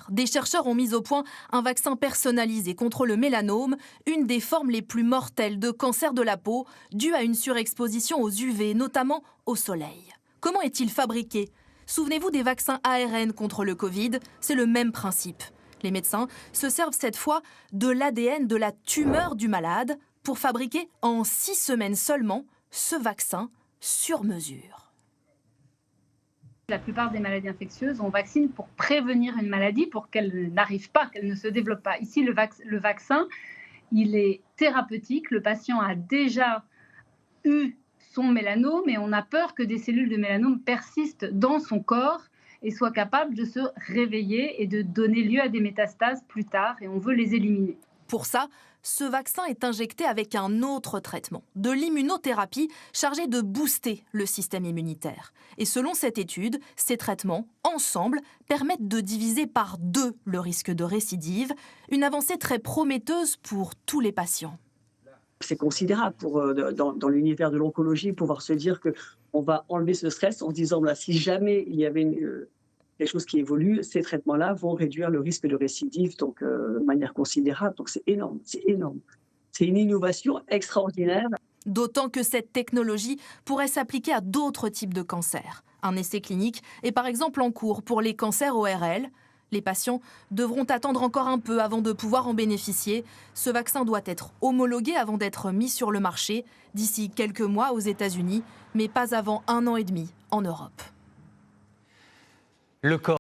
hier, des chercheurs ont mis au point un vaccin personnalisé contre le mélanome, une des formes les plus mortelles de cancer de la peau, due à une surexposition aux UV, notamment au soleil. Comment est-il fabriqué? Souvenez-vous des vaccins ARN contre le Covid, c'est le même principe. Les médecins se servent cette fois de l'ADN de la tumeur du malade pour fabriquer en 6 semaines seulement ce vaccin sur mesure. La plupart des maladies infectieuses, on vaccine pour prévenir une maladie, pour qu'elle n'arrive pas, qu'elle ne se développe pas. Ici, le vaccin, il est thérapeutique. Le patient a déjà eu son mélanome et on a peur que des cellules de mélanome persistent dans son corps et soient capables de se réveiller et de donner lieu à des métastases plus tard, et on veut les éliminer. Pour ça, ce vaccin est injecté avec un autre traitement, de l'immunothérapie chargée de booster le système immunitaire. Et selon cette étude, ces traitements, ensemble, permettent de diviser par 2 le risque de récidive, une avancée très prometteuse pour tous les patients. C'est considérable dans l'univers de l'oncologie, pouvoir se dire qu'on va enlever ce stress en se disant si jamais il y avait quelque chose qui évolue, ces traitements-là vont réduire le risque de récidive de manière considérable. Donc c'est énorme, c'est énorme. C'est une innovation extraordinaire. D'autant que cette technologie pourrait s'appliquer à d'autres types de cancers. Un essai clinique est par exemple en cours pour les cancers ORL. Les patients devront attendre encore un peu avant de pouvoir en bénéficier. Ce vaccin doit être homologué avant d'être mis sur le marché d'ici quelques mois aux États-Unis, mais pas avant 1 an et demi en Europe. Le corps